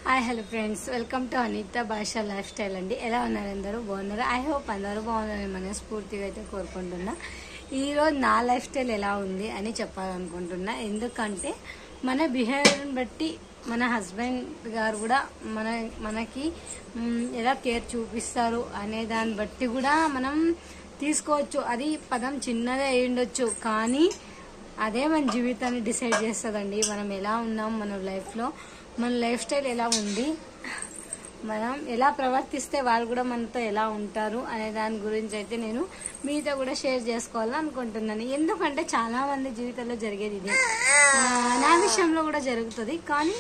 Hi hello friends, welcome to Anitha Bhasha life style అండి. ఎలా ఉన్నారు? అందరూ బాగున్నారు? ఐ హోప్ అందరూ బాగున్నారని మనస్ఫూర్తిగా అయితే కోరుకుంటున్నా. ఈరోజు నా లైఫ్ స్టైల్ ఎలా ఉంది అని చెప్పాలనుకుంటున్నా. ఎందుకంటే మన బిహేవియర్ని బట్టి మన హస్బెండ్ గారు కూడా మనకి ఎలా కేర్ చూపిస్తారు అనే దాన్ని బట్టి కూడా మనం తీసుకోవచ్చు. అది పదం చిన్నదే అయి ఉండొచ్చు, కానీ అదే మన జీవితాన్ని డిసైడ్ చేస్తుందండి. మనం ఎలా ఉన్నాం, మన లైఫ్లో మన లైఫ్ స్టైల్ ఎలా ఉంది, మనం ఎలా ప్రవర్తిస్తే వాళ్ళు కూడా మనతో ఎలా ఉంటారు అనే దాని గురించి అయితే నేను మీతో కూడా షేర్ చేసుకోవాలని అనుకుంటున్నాను. ఎందుకంటే చాలా మంది జీవితంలో జరిగేది ఇదే, నా విషయంలో కూడా జరుగుతుంది. కానీ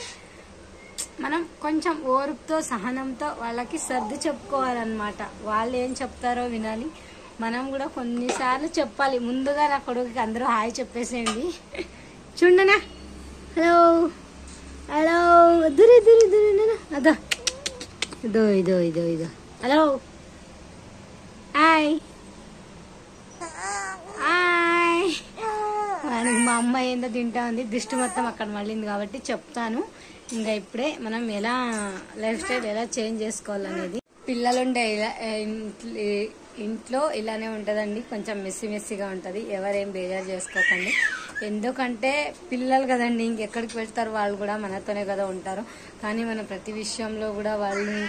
మనం కొంచెం ఓర్పుతో సహనంతో వాళ్ళకి సర్ది చెప్పుకోవాలన్నమాట. వాళ్ళు ఏం చెప్తారో వినాలి, మనం కూడా కొన్నిసార్లు చెప్పాలి. ముందుగా నా కొడుకుకి అందరూ హాయ్ చెప్పేసేయండి. చూడనా, హలో హలో, దురి దురి దురి అదో ఇదో ఇదో ఇదో ఇదో హలో హాయ్ హాయ్. మనకి మా అమ్మ ఏందో తింటా ఉంది, దృష్టి మొత్తం అక్కడ మళ్ళీంది కాబట్టి చెప్తాను. ఇంకా ఇప్పుడే మనం ఎలా లైఫ్ స్టైల్ ఎలా చేంజ్ చేసుకోవాలనేది. పిల్లలుండే ఇంట్లో ఇలానే ఉంటుందండి, కొంచెం మెస్సీగా ఉంటుంది. ఎవరేం బేజారు చేసుకోకండి. ఎందుకంటే పిల్లలు కదండి, ఇంకెక్కడికి వెళ్తారు, వాళ్ళు కూడా మనతోనే కదా ఉంటారు. కానీ మనం ప్రతి విషయంలో కూడా వాళ్ళని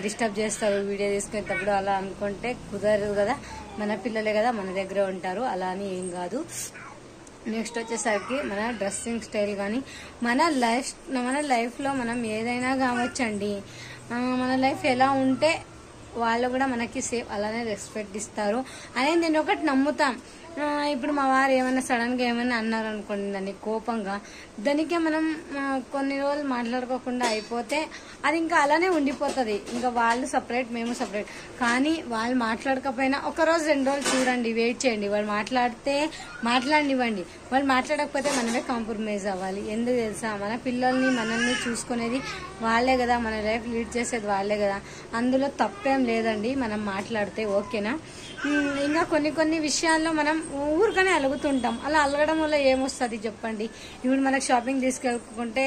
డిస్టర్బ్ చేస్తారు. వీడియో తీసుకునేటప్పుడు అలా అనుకుంటే కుదరదు కదా. మన పిల్లలే కదా, మన దగ్గరే ఉంటారు, అలా అని ఏం కాదు. నెక్స్ట్ వచ్చేసరికి మన డ్రెస్సింగ్ స్టైల్ కానీ మన లైఫ్లో మనం ఏదైనా కావచ్చండి. మన లైఫ్ ఎలా ఉంటే వాళ్ళు కూడా మనకి సేఫ్ అలానే రెస్పెక్ట్ ఇస్తారు అనేది నేను ఒకటి నమ్ముతాం. ఇప్పుడు మా వారు ఏమైనా సడన్గా ఏమైనా అన్నారు అనుకోండి, దాన్ని కోపంగా దానికే మనం కొన్ని రోజులు మాట్లాడుకోకుండా అయిపోతే అది ఇంకా అలానే ఉండిపోతుంది. ఇంకా వాళ్ళు సపరేట్, మేము సపరేట్. కానీ వాళ్ళు మాట్లాడకపోయినా ఒక రోజు 2 రోజులు చూడండి, వెయిట్ చేయండి. వాళ్ళు మాట్లాడితే మాట్లాడినివ్వండి, వాళ్ళు మాట్లాడకపోతే మనమే కాంప్రమైజ్ అవ్వాలి. ఎందుకు తెలుసా, మన పిల్లల్ని మనల్ని చూసుకునేది వాళ్ళే కదా, మన లైఫ్ లీడ్ చేసేది వాళ్ళే కదా. అందులో తప్పేం లేదండి మనం మాట్లాడితే, ఓకేనా. ఇంకా కొన్ని విషయాల్లో మనం ఊరికనే అలుగుతుంటాం. అలా అలగడం వల్ల ఏమొస్తుంది చెప్పండి. ఇప్పుడు మనకు షాపింగ్ తీసుకెళ్ళకుంటే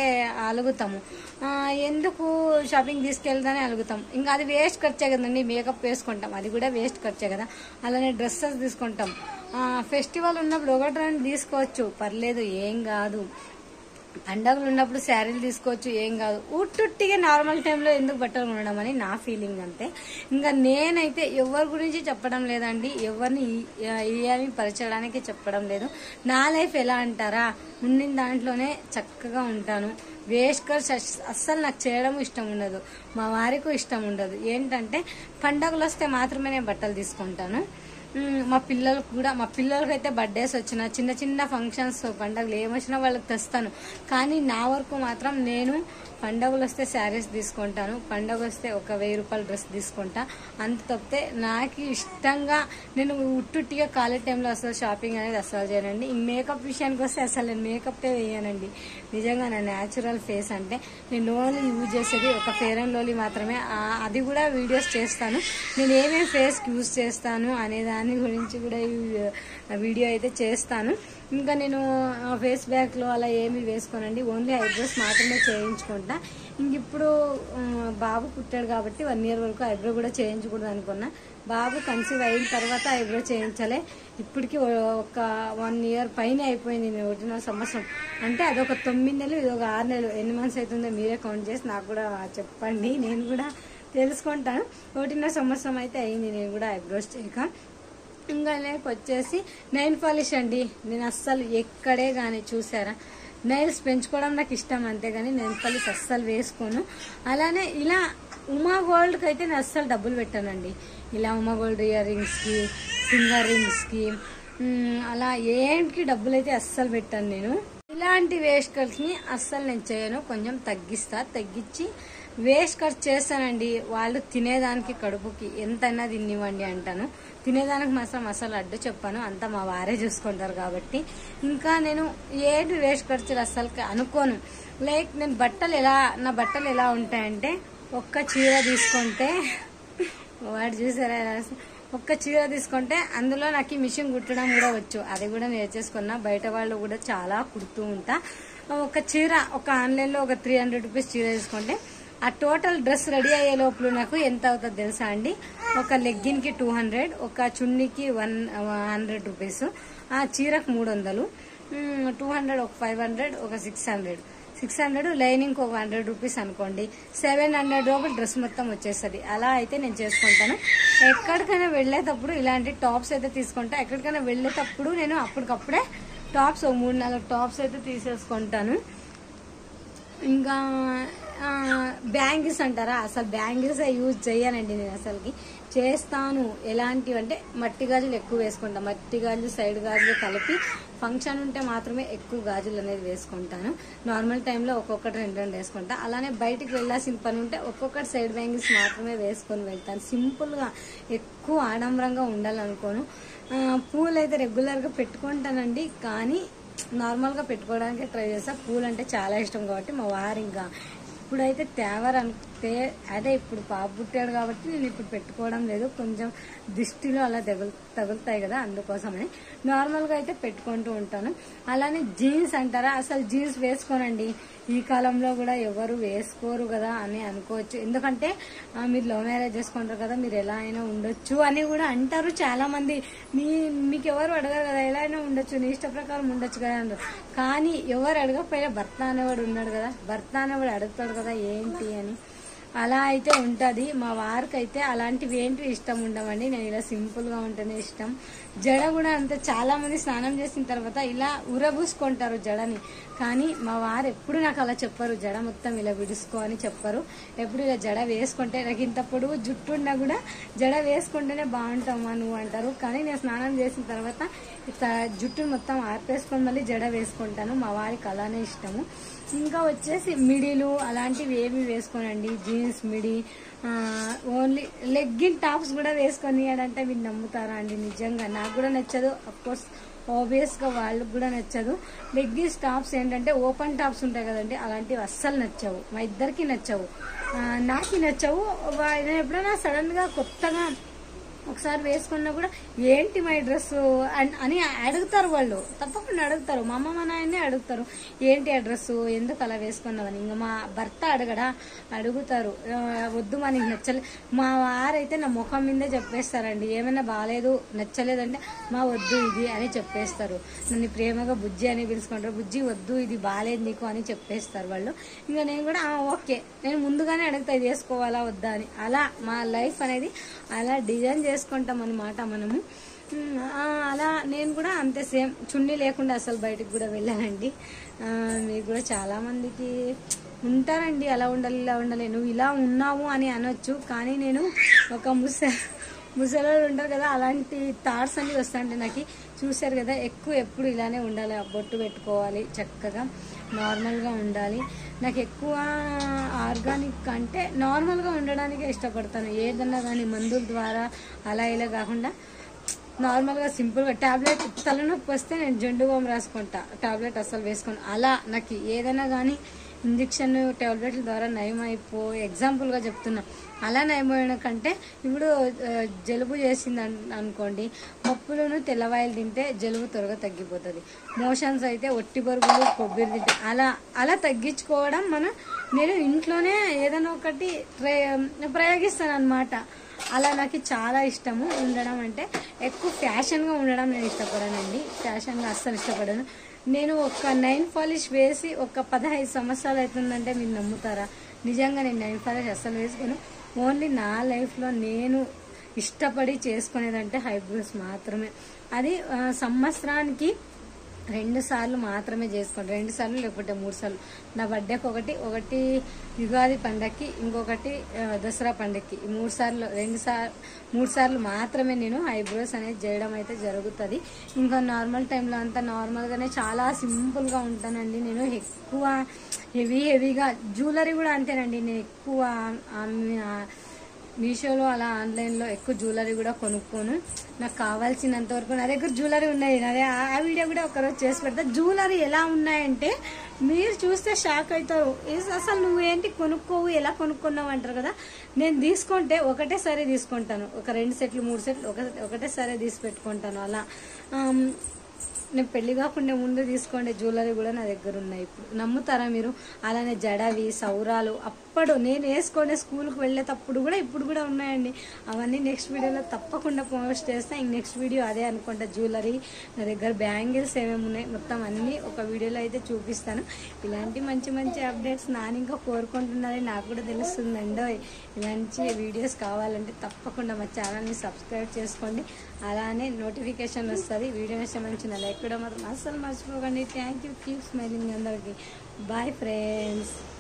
అలుగుతాము. ఎందుకు షాపింగ్ తీసుకెళ్తానే అలుగుతాం. ఇంకా అది వేస్ట్ ఖర్చే కదండి. మేకప్ వేసుకుంటాం, అది కూడా వేస్ట్ ఖర్చే కదా. అలానే డ్రెస్సెస్ తీసుకుంటాం. ఫెస్టివల్ ఉన్నప్పుడు 1-2 తీసుకోవచ్చు, పర్లేదు, ఏం కాదు. పండగలు ఉన్నప్పుడు శారీలు తీసుకోవచ్చు, ఏం కాదు. ఉట్టుట్టిగా నార్మల్ టైంలో ఎందుకు బట్టలు కొనడం అని నా ఫీలింగ్ అంతే. ఇంకా నేనైతే ఎవరి గురించి చెప్పడం లేదండి, ఎవరిని ఏమి పరచడానికి చెప్పడం లేదు. నా లైఫ్ ఎలా అంటారా, ఉన్న దాంట్లోనే చక్కగా ఉంటాను. వేస్ట్ ఖర్చు అస్సలు నాకు చేయడం ఇష్టం ఉండదు, మా వారికి ఇష్టం ఉండదు. ఏంటంటే పండగలు వస్తే మాత్రమే నేను బట్టలు తీసుకుంటాను. మా పిల్లలకైతే బర్త్డేస్ వచ్చినా, చిన్న ఫంక్షన్స్, పండుగలు ఏమొచ్చినా వాళ్ళకి తెస్తాను. కానీ నా వరకు మాత్రం నేను పండుగలు వస్తే శారీస్ తీసుకుంటాను, పండుగ వస్తే ఒక 1000 రూపాయల డ్రెస్ తీసుకుంటా. అంత తప్పితే నాకు ఇష్టంగా నేను ఉట్టుట్టిగా ఖాళీ టైంలో అసలు షాపింగ్ అనేది అసలు చేయనండి. మేకప్ విషయానికి వస్తే అసలు నేను మేకప్ వేయనండి. నిజంగా నా న్యాచురల్ ఫేస్ అంటే నేను ఓన్లీ యూజ్ చేసేది ఒక ఫెయిర్ అండ్ లవ్లీ మాత్రమే. అది కూడా వీడియోస్ చేస్తాను, నేను ఏమేమి ఫేస్కి యూజ్ చేస్తాను అనే దాని గురించి కూడా వీడియో అయితే చేస్తాను. ఇంకా నేను ఫేస్ బ్యాక్లో అలా ఏమి వేసుకోనండి, ఓన్లీ ఐబ్రోస్ మాత్రమే చేయించుకుంటా. ఇంక ఇప్పుడు బాబు పుట్టాడు కాబట్టి 1 year వరకు ఐబ్రో కూడా చేయించకూడదు అనుకున్నా. బాబు కన్సీవ్ అయిన తర్వాత ఐబ్రో చేయించాలి. ఇప్పటికి ఒక 1 year పైన అయిపోయింది, 1.5 సంవత్సరం. అంటే అదొక 9 నెలలు, ఇది ఒక 6 నెలలు. ఎన్ని మంత్స్ అవుతుందో మీరే కౌంట్ చేసి నాకు కూడా చెప్పండి, నేను కూడా తెలుసుకుంటాను. 1.5 సంవత్సరం అయితే అయింది నేను కూడా ఐబ్రోస్ చేయక. ఇంకా వచ్చేసి నెయిల్ పాలిష్ అండి. నేను అస్సలు ఎక్కడే కానీ చూసారా, నెయిల్స్ పెంచుకోవడం నాకు ఇష్టం, అంతేగాని నెయిల్ పాలిష్ అస్సలు వేసుకోను. అలానే ఇలా ఉమా గోల్డ్కి అయితే నేను అస్సలు డబ్బులు పెట్టానండి. ఇలా ఉమా గోల్డ్ ఇయర్ రింగ్స్కి, ఫింగర్ రింగ్స్కి, అలా ఏంటికి డబ్బులు అయితే అస్సలు పెట్టాను నేను. ఇలాంటి వేస్ట్ ఖర్చుని అస్సలు నేను చేయను, కొంచెం తగ్గించి వేస్ట్ ఖర్చు చేస్తానండి. వాళ్ళు తినేదానికి, కడుపుకి ఎంతైనా తినివ్వండి అంటాను. తినేదానికి మాత్రం అసలు అడ్డు చెప్పాను, అంతా మా వారే చూసుకుంటారు కాబట్టి. ఇంకా నేను ఏది వేస్ట్ ఖర్చులు అస్సలు అనుకోను. లైక్ నేను నా బట్టలు ఎలా ఉంటాయంటే, ఒక్క చీర తీసుకుంటే వాడు చూసారా, ఒక్క చీర తీసుకుంటే అందులో నాకు మిషన్ కుట్టడం కూడా వచ్చు, అది కూడా నేర్చేసుకున్నా. బయట వాళ్ళు కూడా చాలా కుడుతూ ఉంటా. ఒక చీర ఒక ఆన్లైన్లో ఒక 300 రూపీస్ చీర తీసుకుంటే ఆ టోటల్ డ్రెస్ రెడీ అయ్యే లోపల నాకు ఎంత అవుతుంది తెలుసా అండి? ఒక లెగ్గిన్కి 200, ఒక చున్నీకి 100 రూపీస్, ఆ చీరకు 300, 200 ఒక 500, ఒక 600 లైనింగ్ ఒక 100 రూపీస్ అనుకోండి, 700 రూపాయలు డ్రెస్ మొత్తం వచ్చేస్తుంది. అలా అయితే నేను చేసుకుంటాను. ఎక్కడికైనా వెళ్ళేటప్పుడు ఇలాంటి టాప్స్ అయితే తీసుకుంటా. ఎక్కడికైనా వెళ్ళేటప్పుడు నేను అప్పటికప్పుడే టాప్స్ 3-4 టాప్స్ అయితే తీసేసుకుంటాను. ఇంకా బ్యాంగిల్స్ అంటారా, అసలు బ్యాంగిల్స్ యూజ్ చేయనండి నేను. అసలుకి చేస్తాను ఎలాంటివి అంటే మట్టి గాజులు ఎక్కువ వేసుకుంటాను. మట్టి గాజులు సైడ్ గాజులు కలిపి ఫంక్షన్ ఉంటే మాత్రమే ఎక్కువ గాజులు అనేది వేసుకుంటాను. నార్మల్ టైంలో ఒక్కొక్కటి 2 వేసుకుంటా. అలానే బయటికి వెళ్ళాల్సిన పని ఉంటే ఒక్కొక్కటి సైడ్ బ్యాంగిల్స్ మాత్రమే వేసుకొని వెళ్తాను. సింపుల్గా, ఎక్కువ ఆడంబరంగా ఉండాలనుకోను. పూలు అయితే రెగ్యులర్గా పెట్టుకుంటానండి, కానీ నార్మల్గా పెట్టుకోవడానికి ట్రై చేస్తా. పూలు అంటే చాలా ఇష్టం కాబట్టి మా వారు ఇంకా ఇప్పుడైతే తేవరంటే అదే ఇప్పుడు పాప పుట్టాడు కాబట్టి నేను ఇప్పుడు పెట్టుకోవడం లేదు. కొంచెం దిష్టిలో అలా తగులుతాయి కదా, అందుకోసమని నార్మల్గా అయితే పెట్టుకుంటూ ఉంటాను. అలానే జీన్స్ అంటారా, అసలు జీన్స్ వేసుకోనండి. ఈ కాలంలో కూడా ఎవరు వేసుకోరు కదా అని అనుకోవచ్చు. ఎందుకంటే మీరు లవ్ మ్యారేజ్ చేసుకుంటారు కదా, మీరు ఎలా అయినా ఉండొచ్చు అని కూడా అంటారు చాలా మంది. మీకు ఎవరు అడగరు కదా, ఎలా అయినా ఉండొచ్చు, నీ ఇష్ట ప్రకారం ఉండొచ్చు కదా అంటారు. కానీ ఎవరు అడగకపోయినా భర్త అనేవాడు ఉన్నాడు కదా, భర్త అనేవాడు అడుగుతాడు కదా ఏంటి అని. అలా అయితే ఉంటుంది. మా వారికి అయితే అలాంటివి ఏంటి ఇష్టం ఉండవండి. నేను ఇలా సింపుల్గా ఉంటేనే ఇష్టం. జడ కూడా అంతే, చాలా మంది స్నానం చేసిన తర్వాత ఇలా ఉరబూసుకుంటారు జడని, కానీ మా వారు ఎప్పుడు నాకు అలా చెప్పరు. జడ మొత్తం ఇలా విడుసుకో అని చెప్పరు. ఎప్పుడు ఇలా జడ వేసుకుంటే, నాకు ఇంత పొడుగు జుట్టు ఉన్నా కూడా జడ వేసుకుంటేనే బాగుంటామా నువ్వు అంటారు. కానీ నేను స్నానం చేసిన తర్వాత జుట్టును మొత్తం ఆర్పేసుకొని మళ్ళీ జడ వేసుకుంటాను. మా వారికి అలానే ఇష్టము. ఇంకా వచ్చేసి మిడీలు అలాంటివి ఏమి వేసుకోనండి. Jeans midi, only legging tops కూడా వేసుకొని అంటే మీరు నమ్ముతారా అండి? నిజంగా నాకు కూడా నచ్చదు. అఫ్కోర్స్ ఆబ్వియస్గా వాళ్ళకి కూడా నచ్చదు. లెగ్గిన్స్ టాప్స్ ఏంటంటే ఓపెన్ టాప్స్ ఉంటాయి కదండి, అలాంటివి అస్సలు నచ్చవు. మా ఇద్దరికి నచ్చవు, నాకు నచ్చవు. నేను ఎప్పుడైనా సడన్గా కొత్తగా ఒకసారి వేసుకున్నా కూడా ఏంటి మై డ్రెస్ అని అడుగుతారు వాళ్ళు, తప్పకుండా అడుగుతారు. మా అమ్మ మా నాయనే అడుగుతారు ఏంటి ఆ డ్రెస్ ఎందుకు అలా వేసుకున్నావని. ఇంకా మా భర్త అడుగుతారు వద్దు మా నీకు నచ్చలేదు. మా వారైతే నా ముఖం మీదే చెప్పేస్తారండి, ఏమైనా బాగాలేదు నచ్చలేదంటే మా వద్దు ఇది అని చెప్పేస్తారు. నన్ను ప్రేమగా బుజ్జి అని పిలుచుకుంటారు. బుజ్జి వద్దు ఇది బాగాలేదు నీకు అని చెప్పేస్తారు వాళ్ళు. ఇంకా నేను కూడా ఓకే, నేను ముందుగానే అడుగుతా ఇది వేసుకోవాలా వద్దా అని. అలా మా లైఫ్ అనేది అలా డిజైన్ చేసుకుంటాం అన్నమాట మనము. అలా నేను కూడా అంతే సేమ్, చున్నీ లేకుండా అసలు బయటకు కూడా వెళ్ళానండి. మీకు కూడా చాలా మందికి ఉంటారండి అలా ఉండాలి ఇలా ఉండాలి, నువ్వు ఇలా ఉన్నావు అని అనొచ్చు. కానీ నేను ఒక ముసలోళ్ళు ఉంటారు కదా, అలాంటి థాట్స్ అన్ని వస్తాయంటే నాకు. చూశారు కదా, ఎప్పుడు ఇలానే ఉండాలి, బొట్టు పెట్టుకోవాలి, చక్కగా నార్మల్గా ఉండాలి. నాకు ఎక్కువ ఆర్గానిక్ అంటే నార్మల్గా ఉండడానికే ఇష్టపడతాను. ఏదన్నా కానీ మందుల ద్వారా అలా ఇలా కాకుండా నార్మల్గా సింపుల్గా. టాబ్లెట్ తలనొప్పి వస్తే నేను జెండు బామ్ రాసుకుంటా, టాబ్లెట్ అస్సలు వేసుకోను. అలా నాకు ఏదైనా కానీ ఇంజక్షన్ టాబ్లెట్ల ద్వారా నయం అయిపోయి, ఎగ్జాంపుల్గా చెప్తున్నా, అలా నయమైన కంటే ఇప్పుడు జలుబు చేసింది అనుకోండి, పప్పులను తెల్లవాయలు తింటే జలుబు త్వరగా తగ్గిపోతుంది. మోషన్స్ అయితే ఒట్టి బరుగులు కొబ్బరి తింటే అలా తగ్గించుకోవడం నేను ఇంట్లోనే ఏదైనా ఒకటి ప్రయోగిస్తాను అనమాట. అలా నాకు చాలా ఇష్టము ఉండడం. అంటే ఎక్కువ ఫ్యాషన్గా ఉండడం నేను ఇష్టపడనండి, ఫ్యాషన్గా అస్సలు ఇష్టపడను. నేను ఒక నైన్ పాలిష్ వేసి ఒక 15 సంవత్సరాలు అవుతుందంటే మీరు నమ్ముతారా? నిజంగా నేను నైన్ పాలిష్ అస్సలు వేసుకుని ఓన్లీ నా లైఫ్లో నేను ఇష్టపడి చేసుకునేదంటే ఐబ్రోస్ మాత్రమే. అది సంవత్సరానికి 2 సార్లు మాత్రమే చేసుకోండి, 2 సార్లు లేకపోతే 3 సార్లు. నా బర్త్డేకి ఒకటి యుగాది పండగకి, ఇంకొకటి దసరా పండగకి. 3 సార్లు మాత్రమే నేను ఐబ్రోస్ అనేది చేయడం అయితే జరుగుతుంది. ఇంకా నార్మల్ టైంలో అంతా నార్మల్గానే చాలా సింపుల్గా ఉంటానండి. నేను ఎక్కువ హెవీగా జ్యువెలరీ కూడా అంతేనండి. నేను ఎక్కువ మీషోలో అలా ఆన్లైన్లో ఎక్కువ జ్యువెలరీ కూడా కొనుక్కోను. నాకు కావాల్సినంత వరకు నా దగ్గర జ్యువెలరీ ఉన్నాయి. అదే ఆ వీడియో కూడా ఒకరోజు చేసి పెడతా. జ్యువెలరీ ఎలా ఉన్నాయంటే మీరు చూస్తే షాక్ అవుతారు. అసలు నువ్వేంటి కొనుక్కోవు, ఎలా కొనుక్కున్నావు అంటారు కదా. నేను తీసుకుంటే ఒకటేసారి తీసుకుంటాను, ఒక 2 సెట్లు 3 సెట్లు ఒకటేసారి తీసి పెట్టుకుంటాను. అలా నేను పెళ్లి కాకుండా ముందు తీసుకోండి జ్యువెలరీ కూడా నా దగ్గర ఉన్నాయి. ఇప్పుడు నమ్ముతారా మీరు? అలానే జడవి, సౌరాలు అప్పుడు నేను వేసుకునే స్కూల్కి వెళ్ళేటప్పుడు కూడా ఇప్పుడు కూడా ఉన్నాయండి. అవన్నీ నెక్స్ట్ వీడియోలో తప్పకుండా పోస్ట్ చేస్తా. ఇంక నెక్స్ట్ వీడియో అదే అనుకుంటా. జ్యువెలరీ నా దగ్గర, బ్యాంగిల్స్ ఏమేమి ఉన్నాయి మొత్తం అన్నీ ఒక వీడియోలో అయితే చూపిస్తాను. ఇలాంటి మంచి మంచి అప్డేట్స్ నాని ఇంకా కోరుకుంటున్నారని నాకు కూడా తెలుస్తుందండో. ఇలాంటి వీడియోస్ కావాలంటే తప్పకుండా మా ఛానల్ని సబ్స్క్రైబ్ చేసుకోండి. అలానే నోటిఫికేషన్ వస్తుంది. వీడియో నచ్చిన లైక్ కూడా మాత్రం అస్సలు మర్చిపోకండి. Thank you. కీప్ స్మైలింగ్ అందరికి. Bye friends.